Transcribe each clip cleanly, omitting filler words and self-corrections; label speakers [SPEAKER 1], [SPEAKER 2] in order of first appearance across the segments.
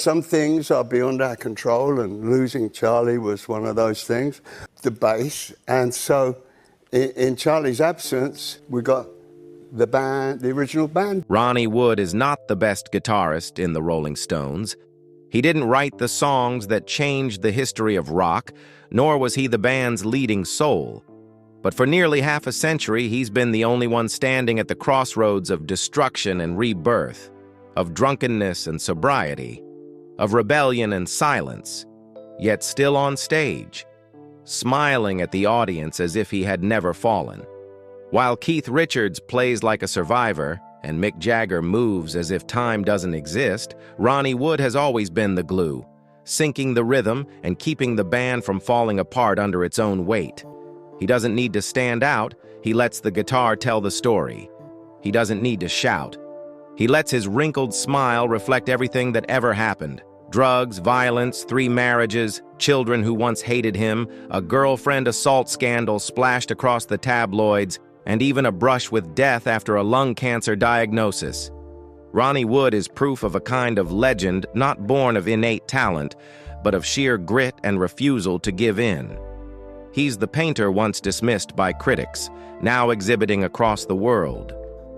[SPEAKER 1] Some things are beyond our control, and losing Charlie was one of those things, the bass. And so in Charlie's absence, we got the band, the original band.
[SPEAKER 2] Ronnie Wood is not the best guitarist in the Rolling Stones. He didn't write the songs that changed the history of rock, nor was he the band's leading soul. But for nearly half a century, he's been the only one standing at the crossroads of destruction and rebirth, of drunkenness and sobriety, of rebellion and silence, yet still on stage, smiling at the audience as if he had never fallen. While Keith Richards plays like a survivor and Mick Jagger moves as if time doesn't exist, Ronnie Wood has always been the glue, syncing the rhythm and keeping the band from falling apart under its own weight. He doesn't need to stand out, he lets the guitar tell the story. He doesn't need to shout. He lets his wrinkled smile reflect everything that ever happened. Drugs, violence, 3 marriages, children who once hated him, a girlfriend assault scandal splashed across the tabloids, and even a brush with death after a lung cancer diagnosis. Ronnie Wood is proof of a kind of legend not born of innate talent, but of sheer grit and refusal to give in. He's the painter once dismissed by critics, now exhibiting across the world.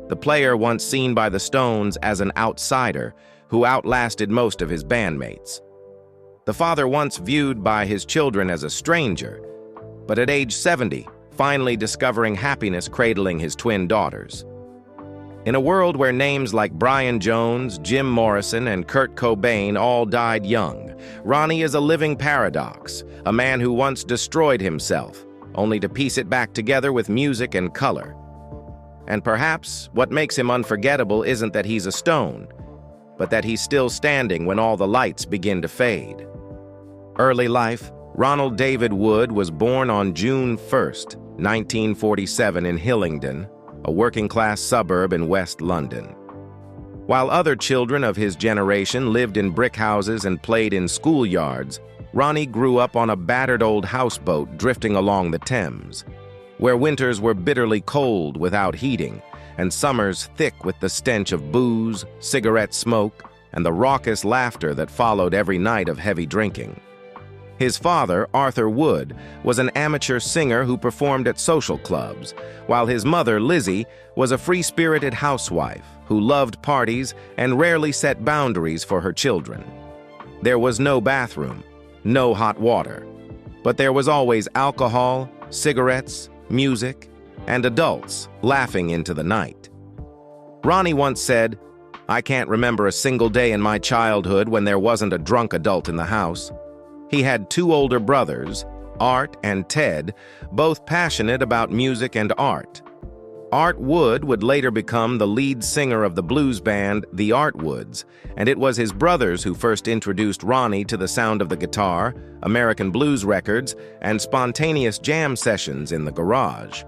[SPEAKER 2] The player once seen by the Stones as an outsider, who outlasted most of his bandmates. The father once viewed by his children as a stranger, but at age 70, finally discovering happiness cradling his twin daughters. In a world where names like Brian Jones, Jim Morrison, and Kurt Cobain all died young, Ronnie is a living paradox, a man who once destroyed himself, only to piece it back together with music and color. And perhaps what makes him unforgettable isn't that he's a Stone, but that he's still standing when all the lights begin to fade. Early life, Ronald David Wood was born on June 1st, 1947 in Hillingdon, a working-class suburb in West London. While other children of his generation lived in brick houses and played in schoolyards, Ronnie grew up on a battered old houseboat drifting along the Thames, where winters were bitterly cold without heating, and summers thick with the stench of booze, cigarette smoke, and the raucous laughter that followed every night of heavy drinking. His father, Arthur Wood, was an amateur singer who performed at social clubs, while his mother, Lizzie, was a free-spirited housewife who loved parties and rarely set boundaries for her children. There was no bathroom, no hot water, but there was always alcohol, cigarettes, music, and adults laughing into the night. Ronnie once said, "I can't remember a single day in my childhood when there wasn't a drunk adult in the house." He had 2 older brothers, Art and Ted, both passionate about music and art. Art Wood would later become the lead singer of the blues band The Art Woods, and it was his brothers who first introduced Ronnie to the sound of the guitar, American blues records, and spontaneous jam sessions in the garage.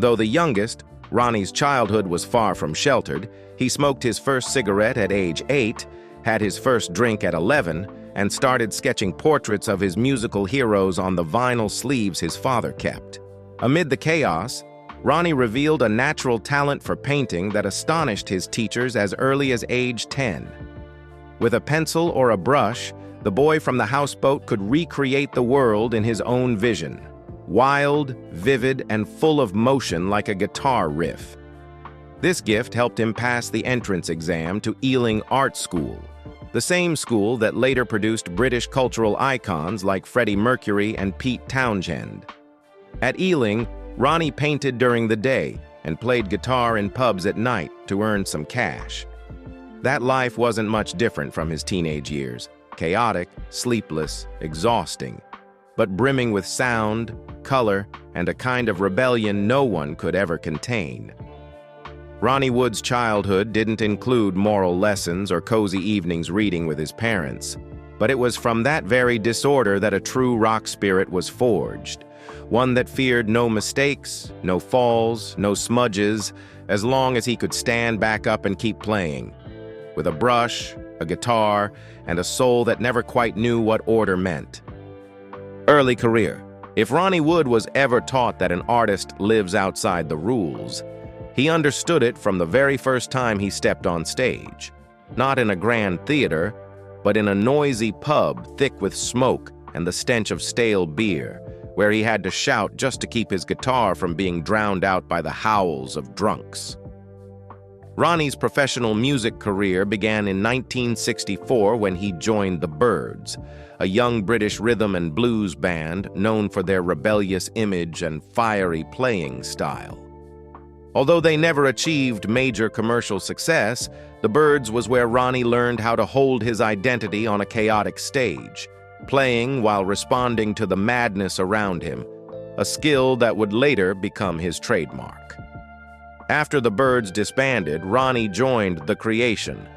[SPEAKER 2] Though the youngest, Ronnie's childhood was far from sheltered. He smoked his first cigarette at age 8, had his first drink at 11, and started sketching portraits of his musical heroes on the vinyl sleeves his father kept. Amid the chaos, Ronnie revealed a natural talent for painting that astonished his teachers as early as age 10. With a pencil or a brush, the boy from the houseboat could recreate the world in his own vision, wild, vivid, and full of motion like a guitar riff. This gift helped him pass the entrance exam to Ealing Art School, the same school that later produced British cultural icons like Freddie Mercury and Pete Townshend. At Ealing, Ronnie painted during the day and played guitar in pubs at night to earn some cash. That life wasn't much different from his teenage years, chaotic, sleepless, exhausting, but brimming with sound, color, and a kind of rebellion no one could ever contain. Ronnie Wood's childhood didn't include moral lessons or cozy evenings reading with his parents, but it was from that very disorder that a true rock spirit was forged, one that feared no mistakes, no falls, no smudges, as long as he could stand back up and keep playing, with a brush, a guitar, and a soul that never quite knew what order meant. Early career. If Ronnie Wood was ever taught that an artist lives outside the rules, he understood it from the very first time he stepped on stage, not in a grand theater, but in a noisy pub thick with smoke and the stench of stale beer, where he had to shout just to keep his guitar from being drowned out by the howls of drunks. Ronnie's professional music career began in 1964 when he joined the Byrds, a young British rhythm and blues band known for their rebellious image and fiery playing style. Although they never achieved major commercial success, the Byrds was where Ronnie learned how to hold his identity on a chaotic stage, playing while responding to the madness around him, a skill that would later become his trademark. After the Byrds disbanded, Ronnie joined The Creation,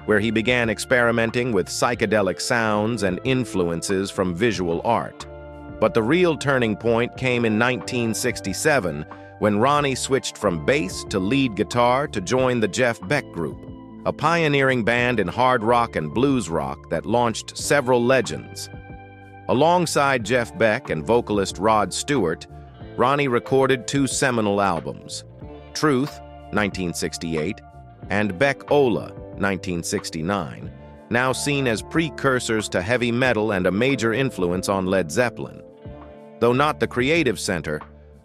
[SPEAKER 2] where he began experimenting with psychedelic sounds and influences from visual art. But the real turning point came in 1967, when Ronnie switched from bass to lead guitar to join the Jeff Beck Group, a pioneering band in hard rock and blues rock that launched several legends. Alongside Jeff Beck and vocalist Rod Stewart, Ronnie recorded two seminal albums, Truth, 1968, and Beck Ola, 1969, now seen as precursors to heavy metal and a major influence on Led Zeppelin. Though not the creative center,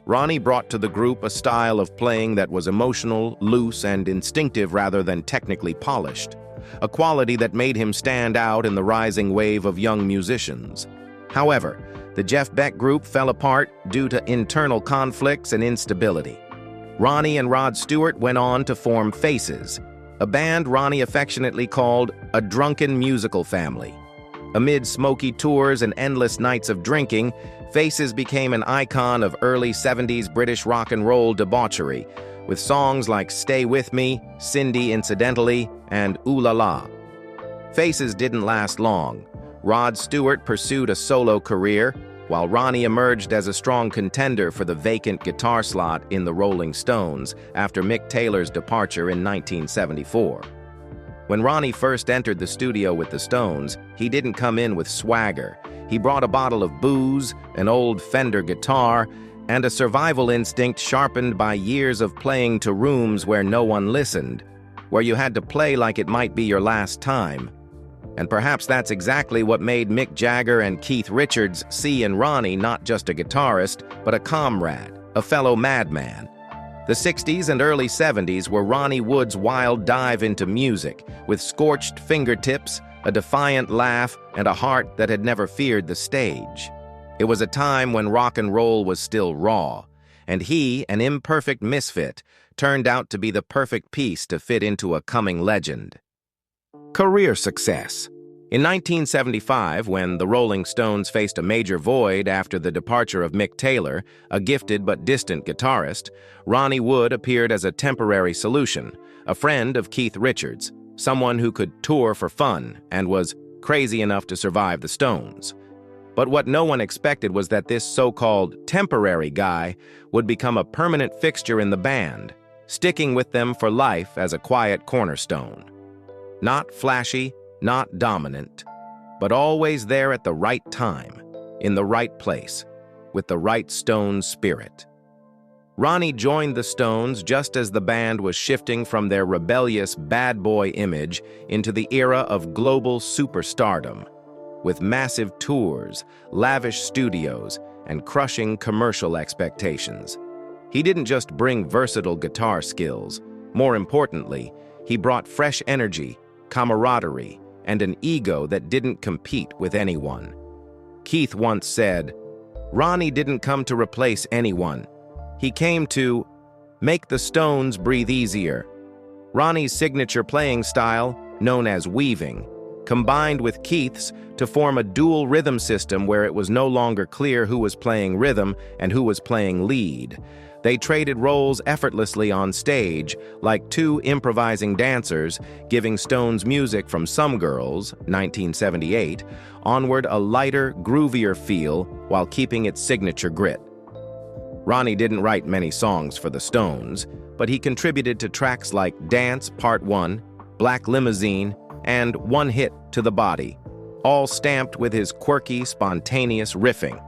[SPEAKER 2] Ronnie brought to the group a style of playing that was emotional, loose, and instinctive rather than technically polished, a quality that made him stand out in the rising wave of young musicians. However, the Jeff Beck Group fell apart due to internal conflicts and instability. Ronnie and Rod Stewart went on to form Faces, a band Ronnie affectionately called a drunken musical family. Amid smoky tours and endless nights of drinking, Faces became an icon of early 70s British rock and roll debauchery, with songs like Stay With Me, Cindy Incidentally, and Ooh La La. Faces didn't last long. Rod Stewart pursued a solo career, while Ronnie emerged as a strong contender for the vacant guitar slot in the Rolling Stones after Mick Taylor's departure in 1974. When Ronnie first entered the studio with the Stones, he didn't come in with swagger. He brought a bottle of booze, an old Fender guitar, and a survival instinct sharpened by years of playing to rooms where no one listened, where you had to play like it might be your last time. And perhaps that's exactly what made Mick Jagger and Keith Richards see in Ronnie not just a guitarist, but a comrade, a fellow madman. The 60s and early 70s were Ronnie Wood's wild dive into music, with scorched fingertips, a defiant laugh, and a heart that had never feared the stage. It was a time when rock and roll was still raw, and he, an imperfect misfit, turned out to be the perfect piece to fit into a coming legend. Career success. In 1975, when the Rolling Stones faced a major void after the departure of Mick Taylor, a gifted but distant guitarist, Ronnie Wood appeared as a temporary solution, a friend of Keith Richards, someone who could tour for fun and was crazy enough to survive the Stones. But what no one expected was that this so-called temporary guy would become a permanent fixture in the band, sticking with them for life as a quiet cornerstone. Not flashy, not dominant, but always there at the right time, in the right place, with the right Stones spirit. Ronnie joined the Stones just as the band was shifting from their rebellious bad boy image into the era of global superstardom, with massive tours, lavish studios, and crushing commercial expectations. He didn't just bring versatile guitar skills. More importantly, he brought fresh energy, camaraderie, and an ego that didn't compete with anyone. Keith once said, "Ronnie didn't come to replace anyone. He came to make the Stones breathe easier." Ronnie's signature playing style, known as weaving, combined with Keith's to form a dual rhythm system where it was no longer clear who was playing rhythm and who was playing lead. They traded roles effortlessly on stage, like two improvising dancers, giving Stones music from Some Girls, 1978, onward a lighter, groovier feel while keeping its signature grit. Ronnie didn't write many songs for the Stones, but he contributed to tracks like Dance Part 1, Black Limousine, and One Hit to the Body, all stamped with his quirky, spontaneous riffing.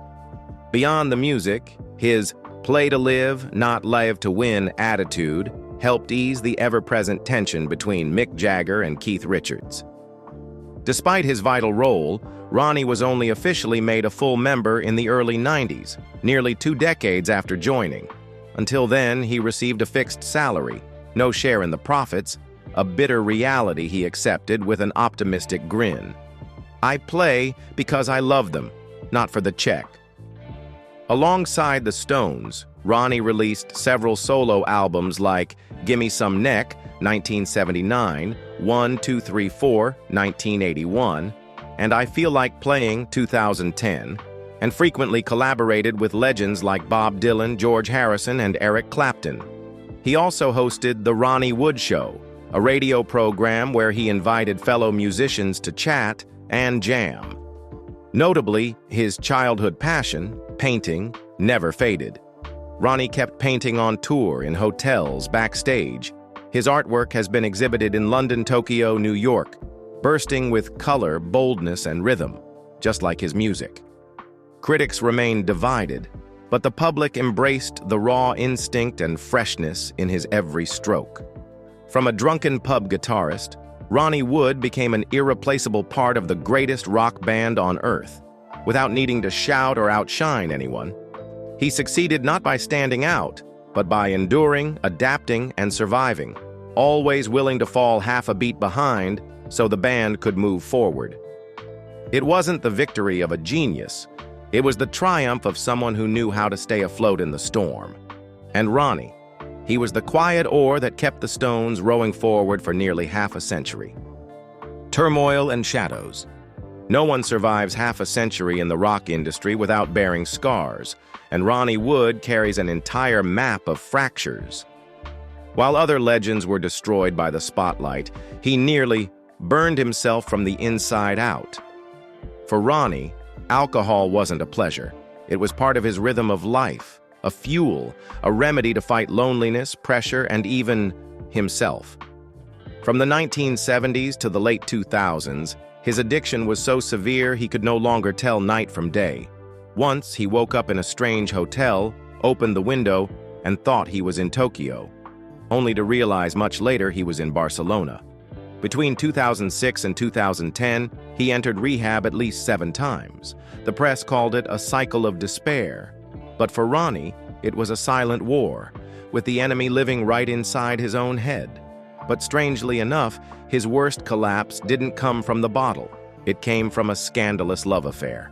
[SPEAKER 2] Beyond the music, his play to live, not live to win attitude helped ease the ever-present tension between Mick Jagger and Keith Richards. Despite his vital role, Ronnie was only officially made a full member in the early 90s, nearly 2 decades after joining. Until then, he received a fixed salary, no share in the profits, a bitter reality he accepted with an optimistic grin. "I play because I love them, not for the check." Alongside the Stones, Ronnie released several solo albums like Gimme Some Neck, 1979, 1, 2, 3, 4, 1981, and I Feel Like Playing, 2010, and frequently collaborated with legends like Bob Dylan, George Harrison, and Eric Clapton. He also hosted The Ronnie Wood Show, a radio program where he invited fellow musicians to chat and jam. Notably, his childhood passion, painting, never faded. Ronnie kept painting on tour, in hotels, backstage. His artwork has been exhibited in London, Tokyo, New York, bursting with color, boldness, and rhythm, just like his music. Critics remained divided, but the public embraced the raw instinct and freshness in his every stroke. From a drunken pub guitarist, Ronnie Wood became an irreplaceable part of the greatest rock band on earth, without needing to shout or outshine anyone. He succeeded not by standing out, but by enduring, adapting, and surviving, always willing to fall half a beat behind so the band could move forward. It wasn't the victory of a genius, it was the triumph of someone who knew how to stay afloat in the storm. And Ronnie, he was the quiet oar that kept the Stones rowing forward for nearly half a century. Turmoil and shadows. No one survives half a century in the rock industry without bearing scars, and Ronnie Wood carries an entire map of fractures. While other legends were destroyed by the spotlight, he nearly burned himself from the inside out. For Ronnie, alcohol wasn't a pleasure. It was part of his rhythm of life, a fuel, a remedy to fight loneliness, pressure, and even himself. From the 1970s to the late 2000s, his addiction was so severe he could no longer tell night from day. Once, he woke up in a strange hotel, opened the window, and thought he was in Tokyo, only to realize much later he was in Barcelona. Between 2006 and 2010, he entered rehab at least 7 times. The press called it a cycle of despair. But for Ronnie, it was a silent war, with the enemy living right inside his own head. But strangely enough, his worst collapse didn't come from the bottle. It came from a scandalous love affair.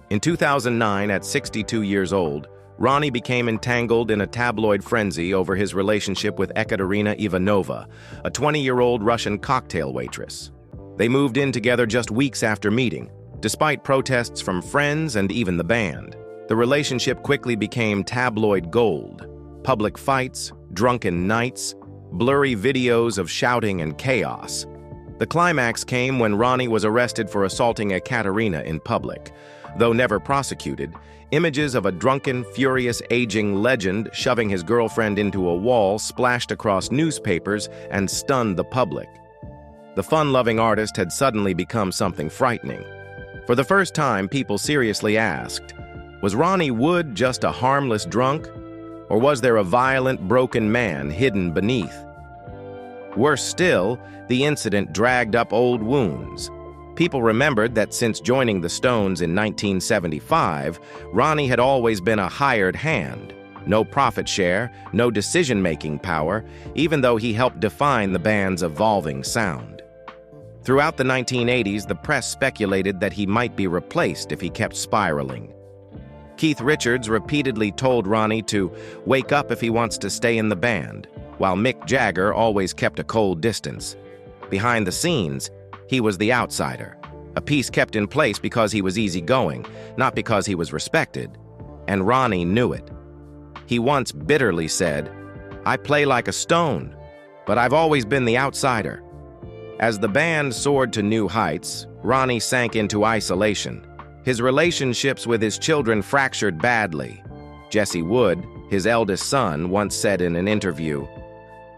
[SPEAKER 2] In 2009, at 62 years old, Ronnie became entangled in a tabloid frenzy over his relationship with Ekaterina Ivanova, a 20-year-old Russian cocktail waitress. They moved in together just weeks after meeting, despite protests from friends and even the band. The relationship quickly became tabloid gold. Public fights, drunken nights, blurry videos of shouting and chaos. The climax came when Ronnie was arrested for assaulting Ekaterina in public. Though never prosecuted, images of a drunken, furious, aging legend shoving his girlfriend into a wall splashed across newspapers and stunned the public. The fun-loving artist had suddenly become something frightening. For the first time, people seriously asked, was Ronnie Wood just a harmless drunk? Or was there a violent, broken man hidden beneath? Worse still, the incident dragged up old wounds. People remembered that since joining the Stones in 1975, Ronnie had always been a hired hand. No profit share, no decision-making power, even though he helped define the band's evolving sound. Throughout the 1980s, the press speculated that he might be replaced if he kept spiraling. Keith Richards repeatedly told Ronnie to wake up if he wants to stay in the band, while Mick Jagger always kept a cold distance. Behind the scenes, he was the outsider, a piece kept in place because he was easygoing, not because he was respected. And Ronnie knew it. He once bitterly said, "I play like a stone, but I've always been the outsider." As the band soared to new heights, Ronnie sank into isolation. His relationships with his children fractured badly. Jesse Wood, his eldest son, once said in an interview,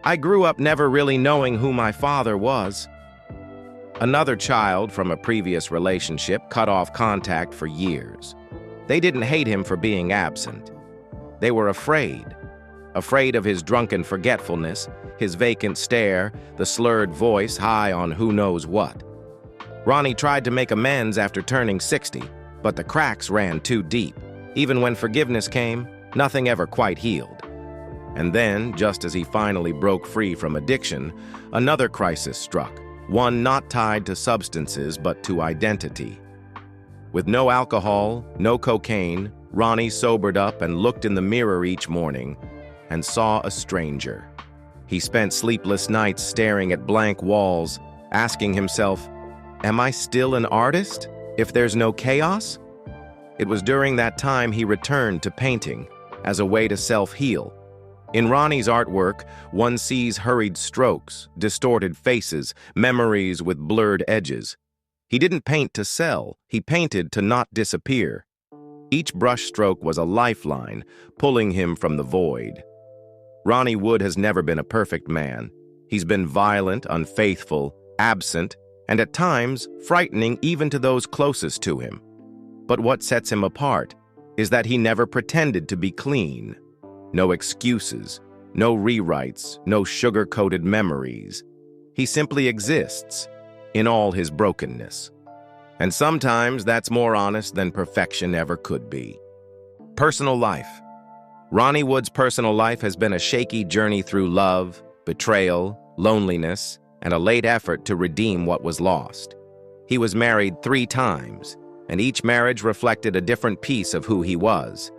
[SPEAKER 2] "I grew up never really knowing who my father was." Another child from a previous relationship cut off contact for years. They didn't hate him for being absent. They were afraid of his drunken forgetfulness, his vacant stare, the slurred voice high on who knows what. Ronnie tried to make amends after turning 60, but the cracks ran too deep. Even when forgiveness came, nothing ever quite healed. And then, just as he finally broke free from addiction, another crisis struck, one not tied to substances but to identity. With no alcohol, no cocaine, Ronnie sobered up and looked in the mirror each morning and saw a stranger. He spent sleepless nights staring at blank walls, asking himself, "Am I still an artist if there's no chaos?" It was during that time he returned to painting as a way to self-heal. In Ronnie's artwork, one sees hurried strokes, distorted faces, memories with blurred edges. He didn't paint to sell, he painted to not disappear. Each brushstroke was a lifeline, pulling him from the void. Ronnie Wood has never been a perfect man. He's been violent, unfaithful, absent, and at times frightening even to those closest to him. But what sets him apart is that he never pretended to be clean. No excuses, no rewrites, no sugar-coated memories. He simply exists in all his brokenness. And sometimes that's more honest than perfection ever could be. Personal life. Ronnie Wood's personal life has been a shaky journey through love, betrayal, loneliness, and a late effort to redeem what was lost. He was married 3 times, and each marriage reflected a different piece of who he was.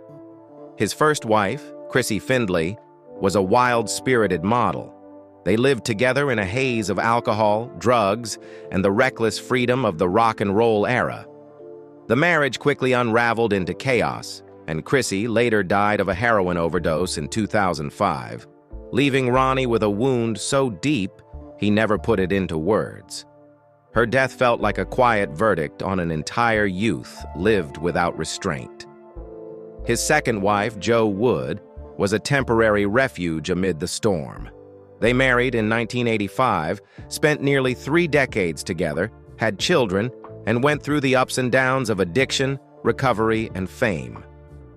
[SPEAKER 2] His first wife, Chrissy Findlay, was a wild-spirited model. They lived together in a haze of alcohol, drugs, and the reckless freedom of the rock and roll era. The marriage quickly unraveled into chaos, and Chrissy later died of a heroin overdose in 2005, leaving Ronnie with a wound so deep he never put it into words. Her death felt like a quiet verdict on an entire youth lived without restraint. His second wife, Jo Wood, was a temporary refuge amid the storm. They married in 1985, spent nearly 3 decades together, had children, and went through the ups and downs of addiction, recovery, and fame.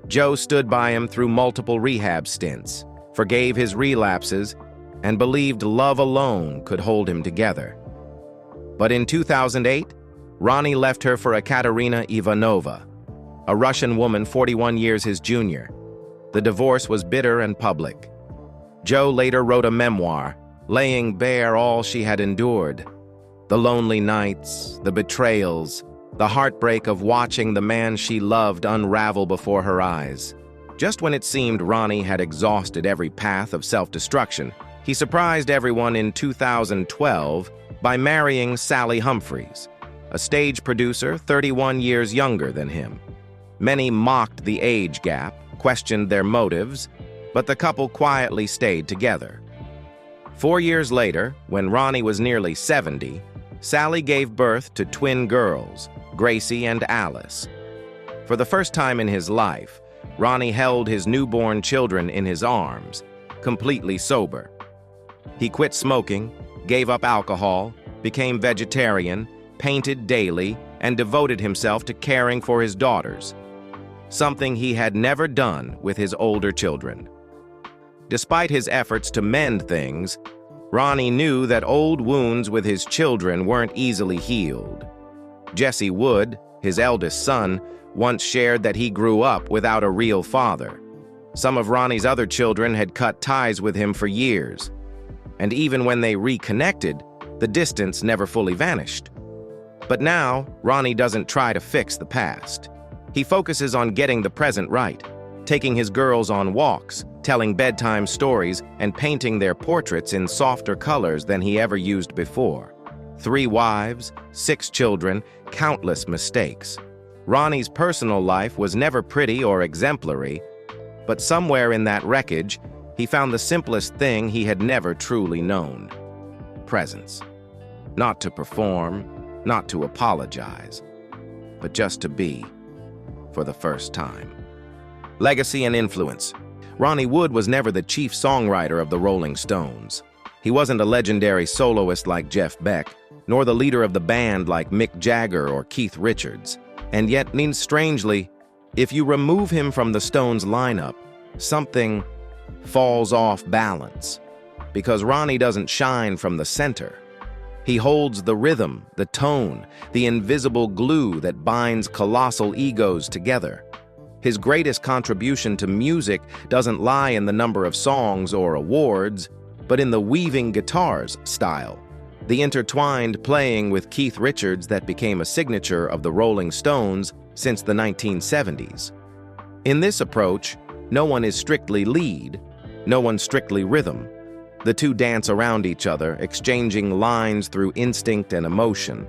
[SPEAKER 2] Jo stood by him through multiple rehab stints, forgave his relapses, and believed love alone could hold him together. But in 2008, Ronnie left her for Ekaterina Ivanova, a Russian woman 41 years his junior. The divorce was bitter and public. Jo later wrote a memoir, laying bare all she had endured. The lonely nights, the betrayals, the heartbreak of watching the man she loved unravel before her eyes. Just when it seemed Ronnie had exhausted every path of self-destruction, he surprised everyone in 2012 by marrying Sally Humphreys, a stage producer 31 years younger than him. Many mocked the age gap, questioned their motives, but the couple quietly stayed together. 4 years later, when Ronnie was nearly 70, Sally gave birth to twin girls, Gracie and Alice. For the first time in his life, Ronnie held his newborn children in his arms, completely sober. He quit smoking, gave up alcohol, became vegetarian, painted daily, and devoted himself to caring for his daughters, something he had never done with his older children. Despite his efforts to mend things, Ronnie knew that old wounds with his children weren't easily healed. Jesse Wood, his eldest son, once shared that he grew up without a real father. Some of Ronnie's other children had cut ties with him for years, and even when they reconnected, the distance never fully vanished. But now, Ronnie doesn't try to fix the past. He focuses on getting the present right, taking his girls on walks, telling bedtime stories, and painting their portraits in softer colors than he ever used before. 3 wives, 6 children, countless mistakes. Ronnie's personal life was never pretty or exemplary, but somewhere in that wreckage, he found the simplest thing he had never truly known: presence. Not to perform, not to apologize, but just to be, for the first time. Legacy and influence. Ronnie Wood was never the chief songwriter of the Rolling Stones. He wasn't a legendary soloist like Jeff Beck, nor the leader of the band like Mick Jagger or Keith Richards. And yet, strangely, if you remove him from the Stones lineup, something falls off balance, because Ronnie doesn't shine from the center. He holds the rhythm, the tone, the invisible glue that binds colossal egos together. His greatest contribution to music doesn't lie in the number of songs or awards, but in the weaving guitars style, the intertwined playing with Keith Richards that became a signature of the Rolling Stones since the 1970s. In this approach, no one is strictly lead, no one strictly rhythm. The two dance around each other, exchanging lines through instinct and emotion.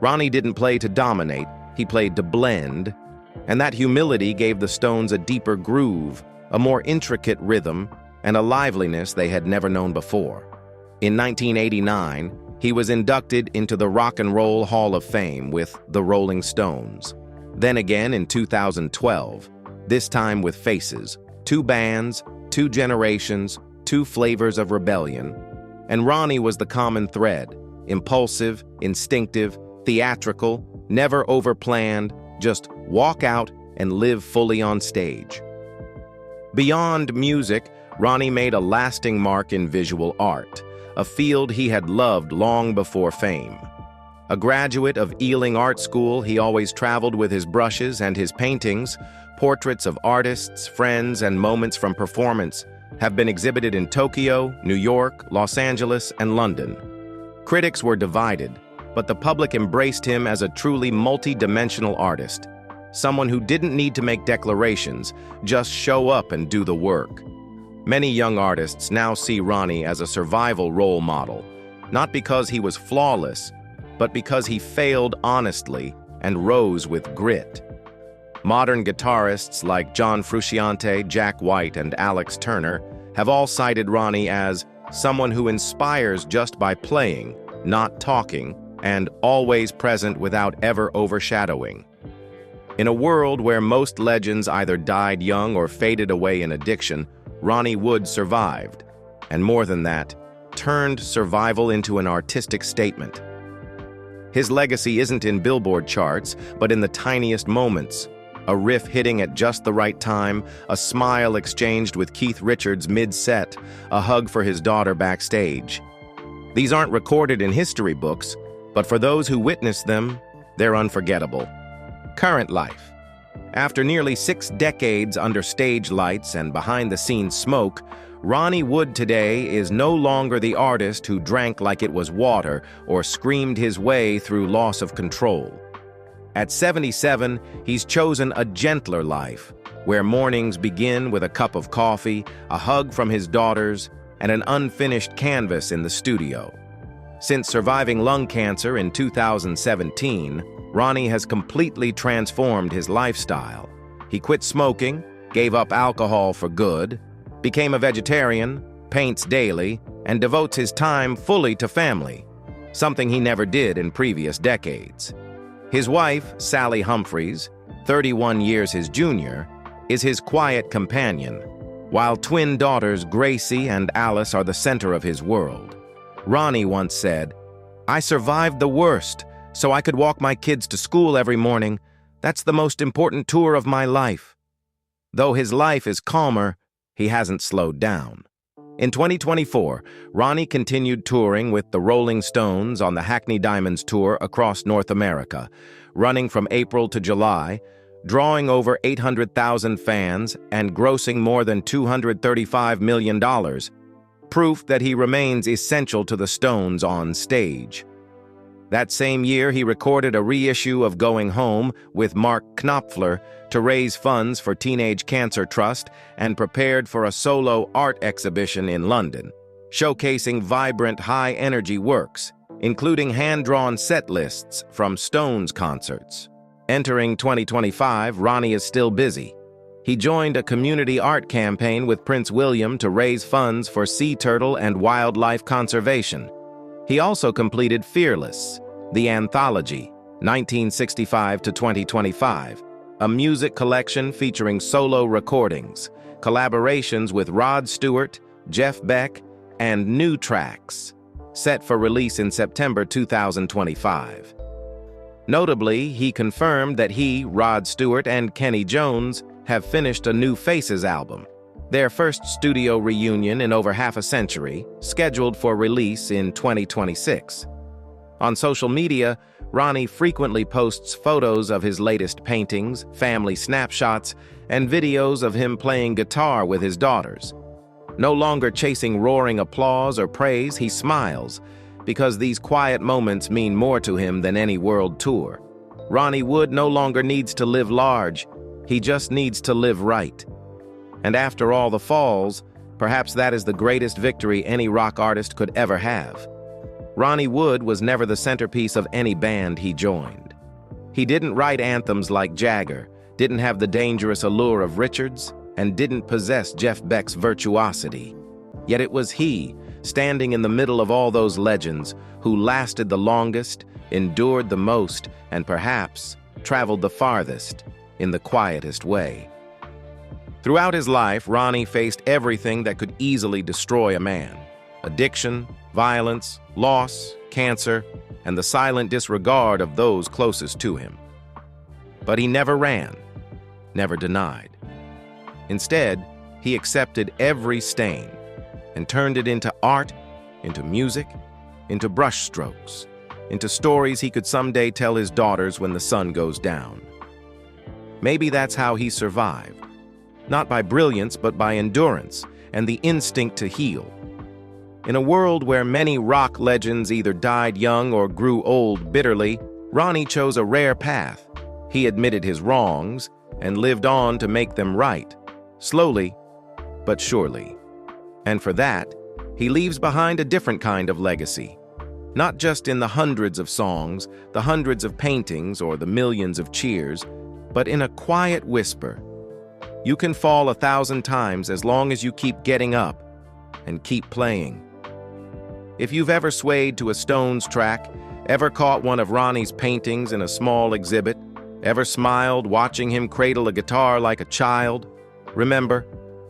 [SPEAKER 2] Ronnie didn't play to dominate, he played to blend, and that humility gave the Stones a deeper groove, a more intricate rhythm, and a liveliness they had never known before. In 1989, he was inducted into the Rock and Roll Hall of Fame with the Rolling Stones. Then again in 2012, this time with Faces, two bands, two generations, two flavors of rebellion, and Ronnie was the common thread, impulsive, instinctive, theatrical, never overplanned, just walk out and live fully on stage. Beyond music, Ronnie made a lasting mark in visual art, a field he had loved long before fame. A graduate of Ealing Art School, he always traveled with his brushes and his paintings. Portraits of artists, friends, and moments from performance have been exhibited in Tokyo, New York, Los Angeles, and London. Critics were divided, but the public embraced him as a truly multi-dimensional artist, someone who didn't need to make declarations, just show up and do the work. Many young artists now see Ronnie as a survival role model, not because he was flawless, but because he failed honestly and rose with grit. Modern guitarists like John Frusciante, Jack White, and Alex Turner have all cited Ronnie as someone who inspires just by playing, not talking, and always present without ever overshadowing. In a world where most legends either died young or faded away in addiction, Ronnie Wood survived, and more than that, turned survival into an artistic statement. His legacy isn't in Billboard charts, but in the tiniest moments. A riff hitting at just the right time, a smile exchanged with Keith Richards mid-set, a hug for his daughter backstage. These aren't recorded in history books, but for those who witnessed them, they're unforgettable. Current life. After nearly 6 decades under stage lights and behind-the-scenes smoke, Ronnie Wood today is no longer the artist who drank like it was water or screamed his way through loss of control. At 77, he's chosen a gentler life, where mornings begin with a cup of coffee, a hug from his daughters, and an unfinished canvas in the studio. Since surviving lung cancer in 2017, Ronnie has completely transformed his lifestyle. He quit smoking, gave up alcohol for good, became a vegetarian, paints daily, and devotes his time fully to family, something he never did in previous decades. His wife, Sally Humphreys, 31 years his junior, is his quiet companion, while twin daughters Gracie and Alice are the center of his world. Ronnie once said, "I survived the worst, so I could walk my kids to school every morning. That's the most important tour of my life." Though his life is calmer, he hasn't slowed down. In 2024, Ronnie continued touring with the Rolling Stones on the Hackney Diamonds Tour across North America, running from April to July, drawing over 800,000 fans and grossing more than $235 million, proof that he remains essential to the Stones on stage. That same year, he recorded a reissue of Going Home with Mark Knopfler to raise funds for Teenage Cancer Trust and prepared for a solo art exhibition in London, showcasing vibrant, high-energy works, including hand-drawn set lists from Stones concerts. Entering 2025, Ronnie is still busy. He joined a community art campaign with Prince William to raise funds for sea turtle and wildlife conservation. He also completed Fearless, the anthology, 1965 to 2025, a music collection featuring solo recordings, collaborations with Rod Stewart, Jeff Beck, and new tracks, set for release in September 2025. Notably, he confirmed that he, Rod Stewart, and Kenny Jones have finished a new Faces album, their first studio reunion in over half a century, scheduled for release in 2026. On social media, Ronnie frequently posts photos of his latest paintings, family snapshots, and videos of him playing guitar with his daughters. No longer chasing roaring applause or praise, he smiles, because these quiet moments mean more to him than any world tour. Ronnie Wood no longer needs to live large, he just needs to live right. And after all the falls, perhaps that is the greatest victory any rock artist could ever have. Ronnie Wood was never the centerpiece of any band he joined. He didn't write anthems like Jagger, didn't have the dangerous allure of Richards, and didn't possess Jeff Beck's virtuosity. Yet it was he, standing in the middle of all those legends, who lasted the longest, endured the most, and perhaps traveled the farthest in the quietest way. Throughout his life, Ronnie faced everything that could easily destroy a man: addiction, violence, loss, cancer, and the silent disregard of those closest to him. But he never ran, never denied. Instead, he accepted every stain and turned it into art, into music, into brushstrokes, into stories he could someday tell his daughters when the sun goes down. Maybe that's how he survived, not by brilliance but by endurance and the instinct to heal. In a world where many rock legends either died young or grew old bitterly, Ronnie chose a rare path. He admitted his wrongs and lived on to make them right, slowly but surely. And for that, he leaves behind a different kind of legacy. Not just in the hundreds of songs, the hundreds of paintings, or the millions of cheers, but in a quiet whisper. You can fall 1,000 times as long as you keep getting up and keep playing. If you've ever swayed to a Stones track, ever caught one of Ronnie's paintings in a small exhibit, ever smiled watching him cradle a guitar like a child, remember,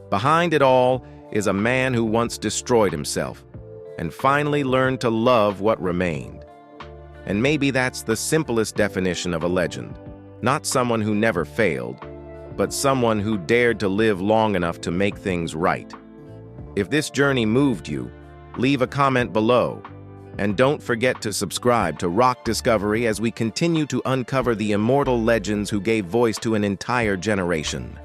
[SPEAKER 2] behind it all is a man who once destroyed himself and finally learned to love what remained. And maybe that's the simplest definition of a legend. Not someone who never failed, but someone who dared to live long enough to make things right. If this journey moved you, leave a comment below. And don't forget to subscribe to Rock Discovery as we continue to uncover the immortal legends who gave voice to an entire generation.